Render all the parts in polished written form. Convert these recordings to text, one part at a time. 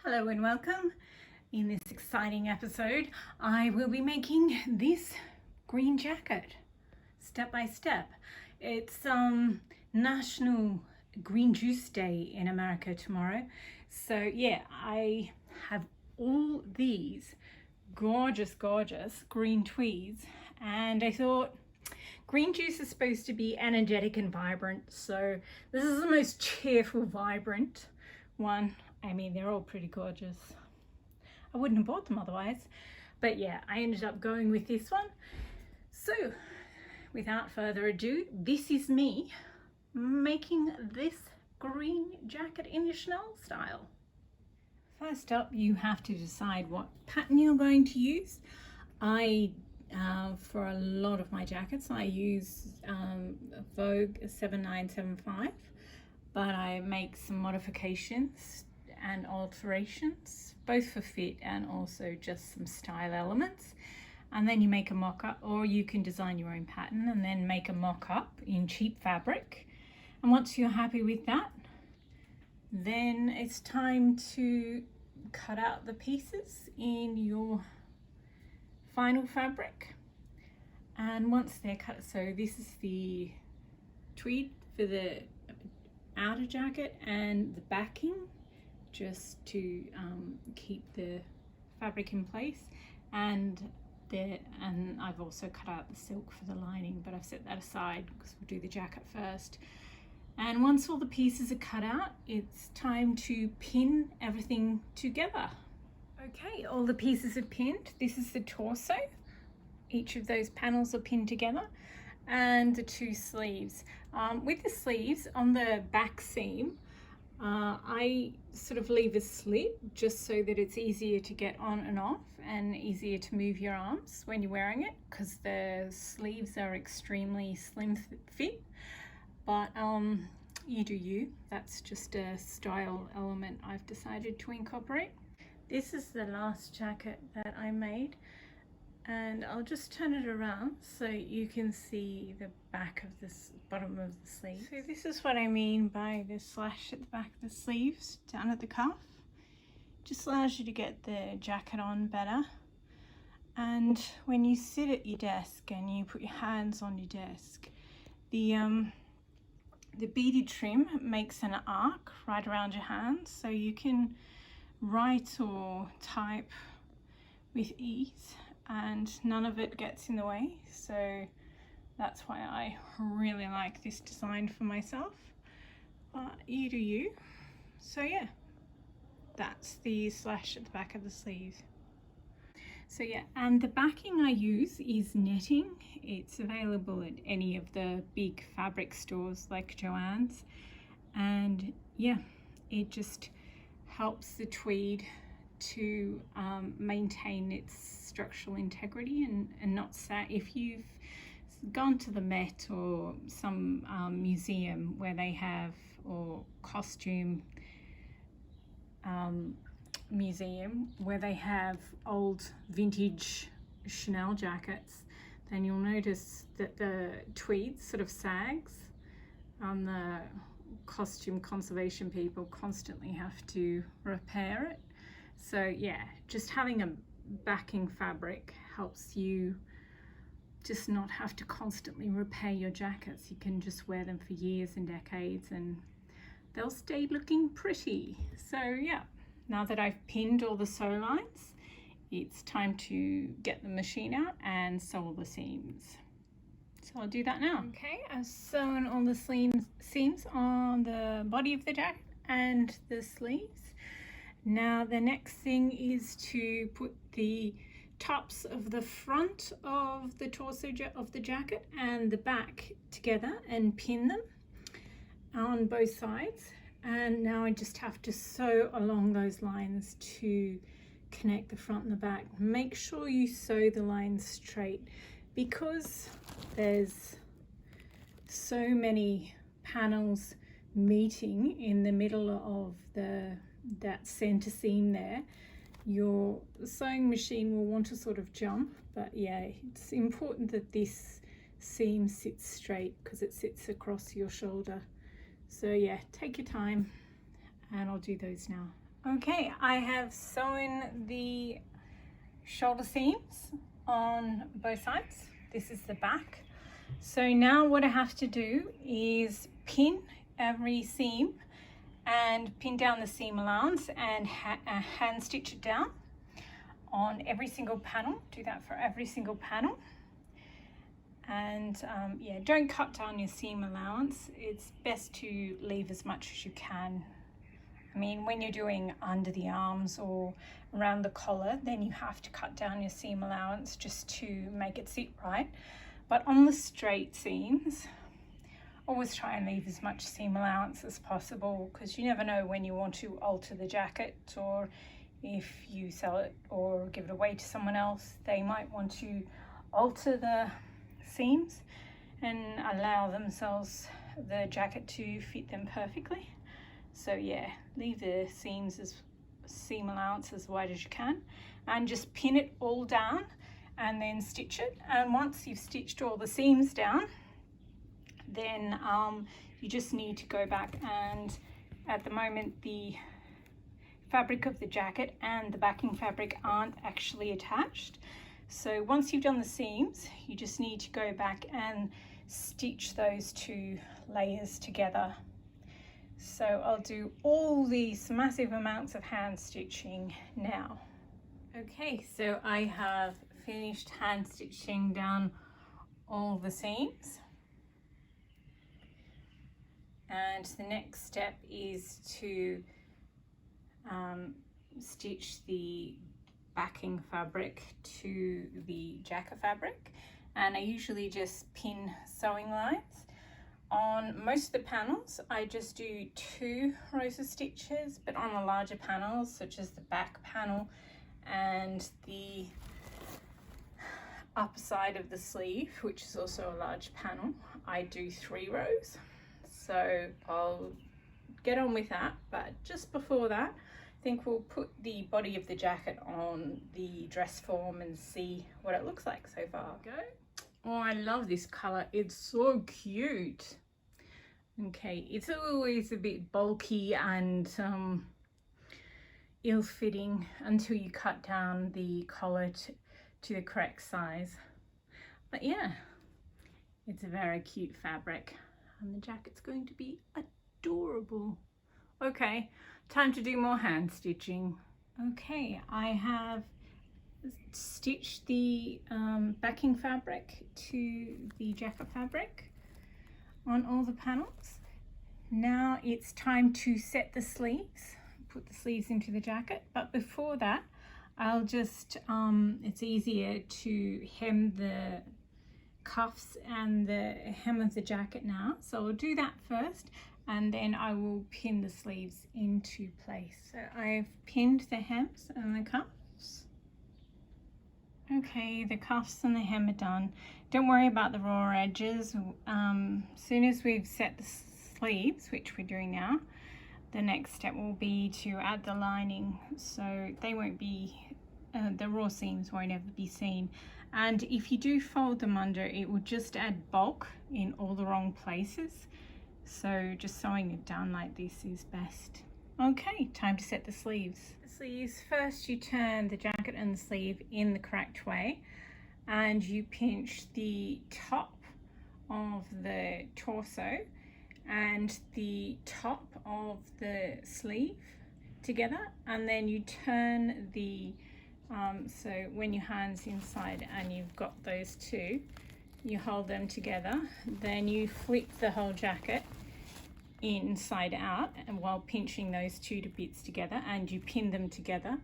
Hello and welcome. In this exciting episode, I will be making this green jacket step by step. It's National Green Juice Day in America tomorrow. So yeah, I have all these gorgeous green tweeds, and I thought green juice is supposed to be energetic and vibrant, so this is the most cheerful, vibrant one. I mean, they're all pretty gorgeous. I wouldn't have bought them otherwise, but yeah, I ended up going with this one. So without further ado, this is me making this green jacket in Chanel style. First up, you have to decide what pattern you're going to use. For a lot of my jackets, I use Vogue 7975, but I make some modifications and alterations, both for fit and also just some style elements. And then you make a mock-up, or you can design your own pattern and then make a mock-up in cheap fabric. And once you're happy with that, then it's time to cut out the pieces in your final fabric. And once they're cut, so this is the tweed for the outer jacket and the backing, just to keep the fabric in place, and I've also cut out the silk for the lining, but I've set that aside because we'll do the jacket first. And once all the pieces are cut out, it's time to pin everything together. Okay, all the pieces are pinned. This is the torso. Each of those panels are pinned together, and the two sleeves. With the sleeves on the back seam, I sort of leave a slit just so that it's easier to get on and off and easier to move your arms when you're wearing it, because the sleeves are extremely slim fit. But you do you. That's just a style element I've decided to incorporate. This is the last jacket that I made, and I'll just turn it around so you can see the back of this bottom of the sleeve. So this is what I mean by the slash at the back of the sleeves down at the cuff. Just allows you to get the jacket on better. And when you sit at your desk and you put your hands on your desk, the beaded trim makes an arc right around your hands, so you can write or type with ease and none of it gets in the way. So that's why I really like this design for myself. You do you. So yeah, that's the slash at the back of the sleeve. So yeah, and the backing I use is netting. It's available at any of the big fabric stores like Joann's, and yeah, it just helps the tweed to maintain its structural integrity and not sag. If you've gone to the Met or some museum where they have, or costume museum where they have old vintage Chanel jackets, then you'll notice that the tweed sort of sags. The costume conservation people constantly have to repair it. So yeah, just having a backing fabric helps you just not have to constantly repair your jackets. You can just wear them for years and decades and they'll stay looking pretty. So yeah, now that I've pinned all the sew lines, it's time to get the machine out and sew all the seams. So I'll do that now. Okay, I've sewn all the seams on the body of the jacket and the sleeves. Now the next thing is to put the tops of the front of the torso of the jacket and the back together and pin them on both sides. And now I just have to sew along those lines to connect the front and the back. Make sure you sew the lines straight, because there's so many panels meeting in the middle of that center seam there. Your sewing machine will want to sort of jump, but yeah, it's important that this seam sits straight because it sits across your shoulder. So yeah, take your time and I'll do those now. Okay, I have sewn the shoulder seams on both sides. This is the back. So now what I have to do is pin every seam and pin down the seam allowance and hand stitch it down on every single panel. Do that for every single panel. And yeah, don't cut down your seam allowance. It's best to leave as much as you can. I mean, when you're doing under the arms or around the collar, then you have to cut down your seam allowance just to make it sit right. But on the straight seams, always try and leave as much seam allowance as possible, because you never know when you want to alter the jacket, or if you sell it or give it away to someone else, they might want to alter the seams and allow themselves the jacket to fit them perfectly. So yeah, leave the seam allowance as wide as you can and just pin it all down and then stitch it. And once you've stitched all the seams down, then you just need to go back, and at the moment the fabric of the jacket and the backing fabric aren't actually attached. So once you've done the seams, you just need to go back and stitch those two layers together. So I'll do all these massive amounts of hand stitching now. Okay, so I have finished hand stitching down all the seams. And the next step is to stitch the backing fabric to the jacket fabric, and I usually just pin sewing lines. On most of the panels I just do 2 rows of stitches, but on the larger panels such as the back panel and the upper side of the sleeve, which is also a large panel, I do 3 rows. So I'll get on with that, but just before that I think we'll put the body of the jacket on the dress form and see what it looks like so far. Go. Oh, I love this color, it's so cute. Okay, it's always a bit bulky and ill-fitting until you cut down the collar to the correct size. But yeah, it's a very cute fabric and the jacket's going to be adorable. Okay, time to do more hand stitching. Okay, I have stitched the backing fabric to the jacket fabric on all the panels. Now it's time to set the sleeves, put the sleeves into the jacket, but before that I'll just it's easier to hem the cuffs and the hem of the jacket now, so I'll do that first and then I will pin the sleeves into place. So I've pinned the hems and the cuffs. Okay, the cuffs and the hem are done. Don't worry about the raw edges. Soon as we've set the sleeves, which we're doing now, the next step will be to add the lining, so they won't be the raw seams won't ever be seen. And if you do fold them under, it will just add bulk in all the wrong places. So just sewing it down like this is best. Okay, time to set the sleeves. The sleeves, first you turn the jacket and the sleeve in the correct way and you pinch the top of the torso and the top of the sleeve together, and then you turn the so when your hand's inside and you've got those two, you hold them together, then you flip the whole jacket inside out and while pinching those two bits together, and you pin them together,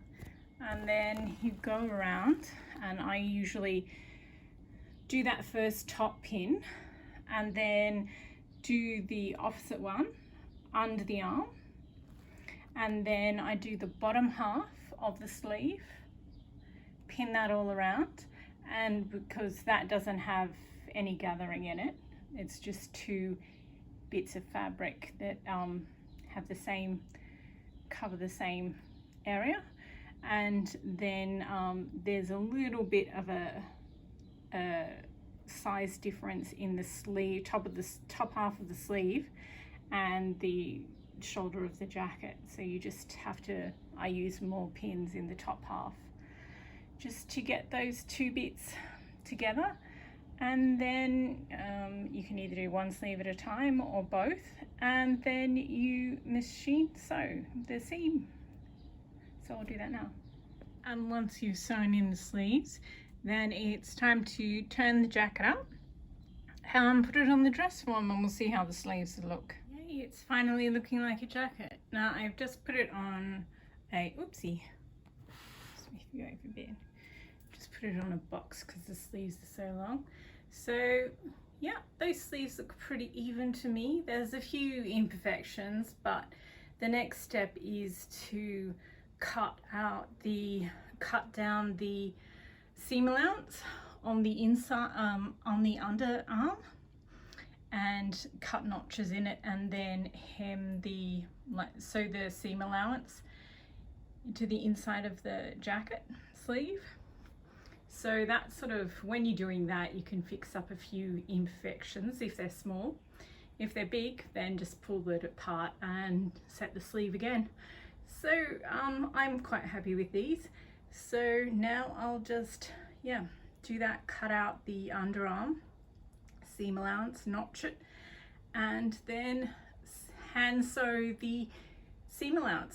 and then you go around, and I usually do that first top pin and then do the opposite one under the arm, and then I do the bottom half of the sleeve, pin that all around, and because that doesn't have any gathering in it, it's just 2 bits of fabric that have the same, cover the same area, and then there's a little bit of a size difference in the sleeve, top half of the sleeve and the shoulder of the jacket, so you just have to I use more pins in the top half just to get those two bits together. And then you can either do one sleeve at a time or both, and then you machine sew the seam. So I'll do that now. And once you've sewn in the sleeves, then it's time to turn the jacket up and put it on the dress form, and we'll see how the sleeves look. Yay, it's finally looking like a jacket. Now I've just put it on a, oopsie, just go over a bit. Just put it on a box because the sleeves are so long. So yeah, those sleeves look pretty even to me. There's a few imperfections, but the next step is to cut down the seam allowance on the inside, on the underarm, and cut notches in it, and then hem sew the seam allowance to the inside of the jacket sleeve. So that's sort of, when you're doing that, you can fix up a few imperfections if they're small. If they're big, then just pull it apart and set the sleeve again. So I'm quite happy with these. So now I'll just, yeah, do that, cut out the underarm seam allowance, notch it, and then hand sew the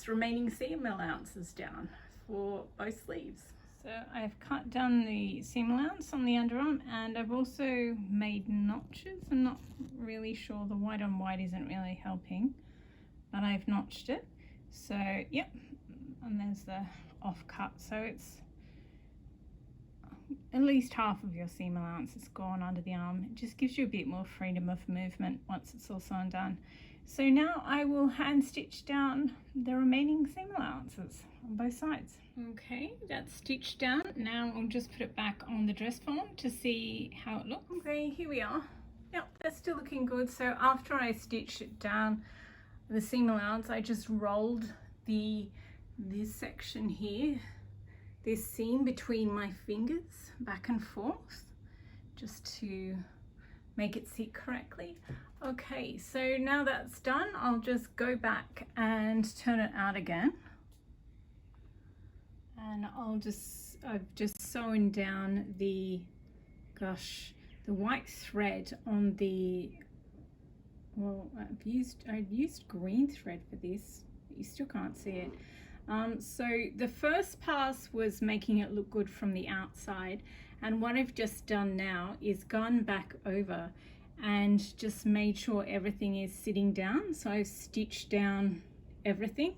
remaining seam allowances down for both sleeves. So I've cut down the seam allowance on the underarm, and I've also made notches. I'm not really sure, the white on white isn't really helping, but I've notched it. So yep, and there's the off cut, so it's at least half of your seam allowance is gone under the arm. It just gives you a bit more freedom of movement once it's all sewn done. So now I will hand stitch down the remaining seam allowances on both sides. Okay, that's stitched down. Now I'll just put it back on the dress form to see how it looks. Okay, here we are. Yep, that's still looking good. So after I stitched it down, the seam allowance, I just rolled this section here, this seam between my fingers back and forth, just to make it sit correctly. Okay, so now that's done, I'll just go back and turn it out again. And I've just sewn down the white thread on the, well, I've used green thread for this, but you still can't see it. So the first pass was making it look good from the outside, and what I've just done now is gone back over and just made sure everything is sitting down. So I've stitched down everything.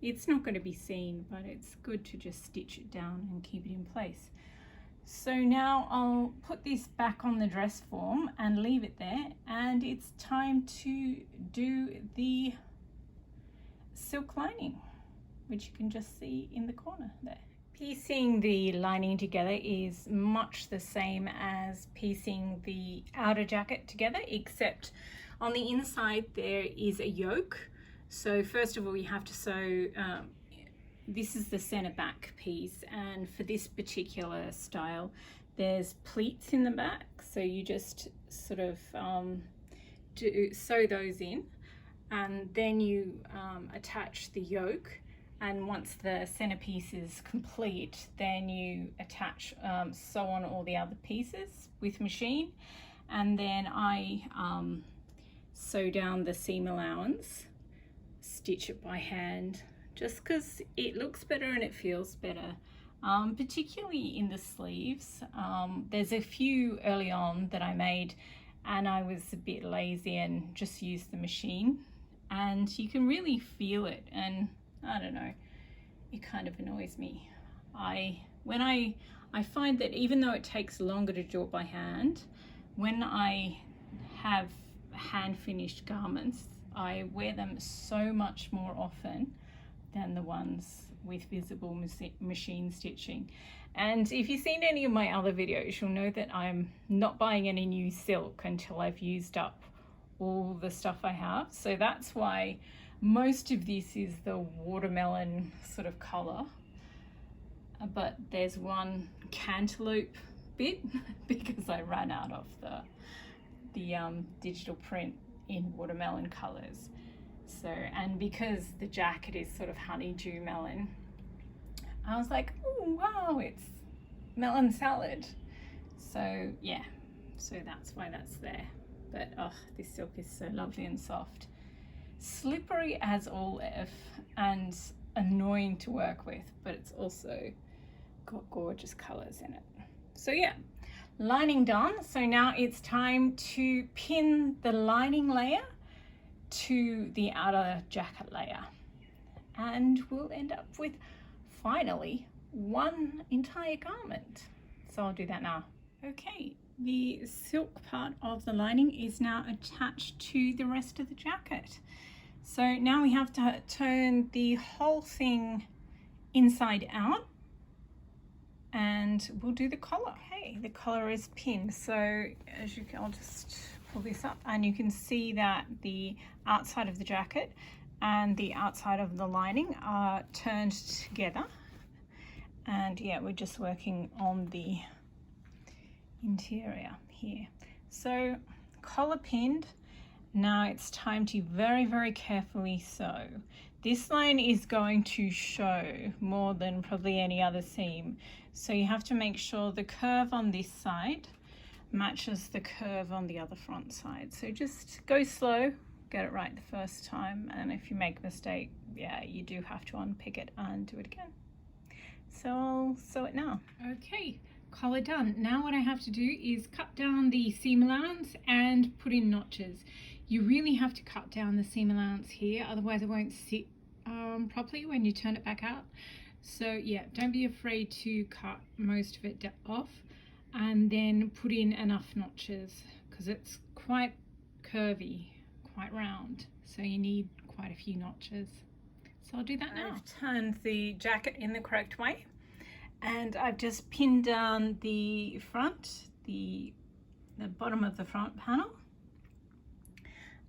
It's not going to be seen, but it's good to just stitch it down and keep it in place. So now I'll put this back on the dress form and leave it there, and it's time to do the silk lining, which you can just see in the corner there. Piecing the lining together is much the same as piecing the outer jacket together, except on the inside there is a yoke. So first of all, you have to sew, this is the center back piece, and for this particular style there's pleats in the back, so you just sort of sew those in, and then you attach the yoke, and once the centerpiece is complete, then you attach, sew on all the other pieces with machine, and then I sew down the seam allowance, stitch it by hand, just because it looks better and it feels better, particularly in the sleeves. There's a few early on that I made and I was a bit lazy and just used the machine, and you can really feel it, and I don't know, it kind of annoys me. I find that even though it takes longer to do it by hand, when I have hand finished garments, I wear them so much more often than the ones with visible machine stitching. And if you've seen any of my other videos, you'll know that I'm not buying any new silk until I've used up all the stuff I have. So that's why most of this is the watermelon sort of color, but there's one cantaloupe bit because I ran out of the digital print in watermelon colors. So, and because the jacket is sort of honeydew melon, I was like, oh wow, it's melon salad. So yeah, so that's why that's there. But oh, this silk is so lovely and soft, slippery as all F, and annoying to work with, but it's also got gorgeous colors in it. So yeah, lining done. So now it's time to pin the lining layer to the outer jacket layer, and we'll end up with finally one entire garment. So I'll do that now. Okay, the silk part of the lining is now attached to the rest of the jacket. So now we have to turn the whole thing inside out, and we'll do the collar. Okay, the collar is pinned. So as you can, I'll just pull this up, and you can see that the outside of the jacket and the outside of the lining are turned together. And yeah, we're just working on the interior here. So collar pinned. Now it's time to very, very carefully sew. This line is going to show more than probably any other seam. So you have to make sure the curve on this side matches the curve on the other front side. So just go slow, get it right the first time. And if you make a mistake, yeah, you do have to unpick it and do it again. So I'll sew it now. Okay, collar done. Now what I have to do is cut down the seam allowance and put in notches. You really have to cut down the seam allowance here, otherwise it won't sit properly when you turn it back out. So yeah, don't be afraid to cut most of it off, and then put in enough notches because it's quite curvy, quite round, so you need quite a few notches. So I'll do that now. I've turned the jacket in the correct way, and I've just pinned down the front, the bottom of the front panel,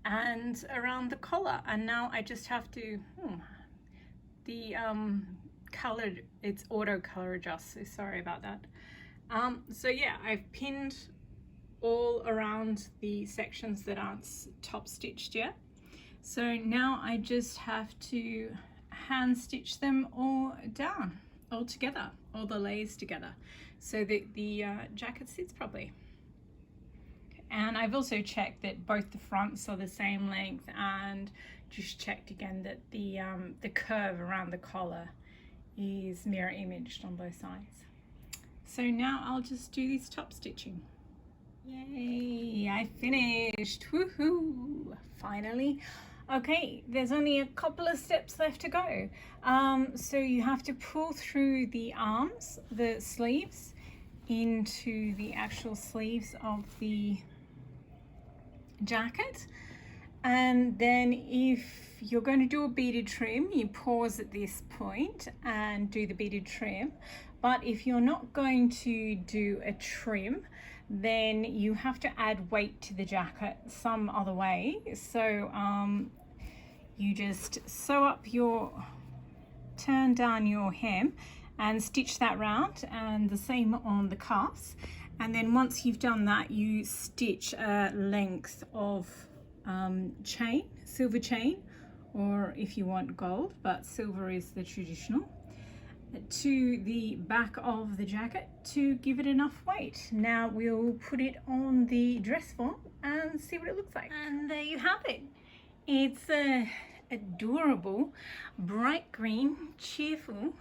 and around the collar. And now I just have to the colored, it's auto color adjust, so sorry about that. So yeah, I've pinned all around the sections that aren't top stitched yet. So now I just have to hand stitch them all down, all together, all the layers together, so that the jacket sits properly. And I've also checked that both the fronts are the same length, and just checked again that the curve around the collar is mirror imaged on both sides. So now I'll just do this top stitching. Yay, I finished, woohoo, finally. Okay, there's only a couple of steps left to go. So you have to pull through the arms, the sleeves, into the actual sleeves of the jacket. And then if you're going to do a beaded trim, you pause at this point and do the beaded trim. But if you're not going to do a trim, then you have to add weight to the jacket some other way. So you just sew up turn down your hem and stitch that round, and the same on the cuffs. And then once you've done that, you stitch a length of chain, silver chain, or if you want gold, but silver is the traditional, to the back of the jacket to give it enough weight. Now we'll put it on the dress form and see what it looks like. And there you have it. It's a adorable, bright green, cheerful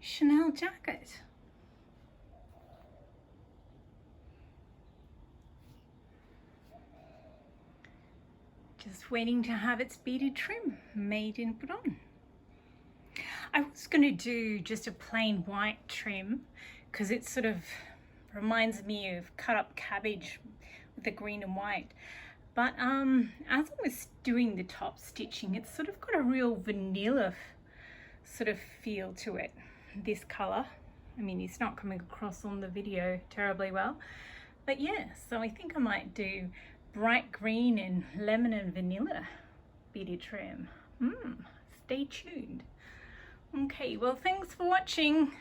Chanel jacket. Just waiting to have its beaded trim made and put on. I was going to do just a plain white trim because it sort of reminds me of cut up cabbage with the green and white. But as I was doing the top stitching, it's sort of got a real vanilla sort of feel to it, this color. I mean, it's not coming across on the video terribly well, but yeah, so I think I might do bright green and lemon and vanilla beaded trim. Stay tuned. Okay, well, thanks for watching.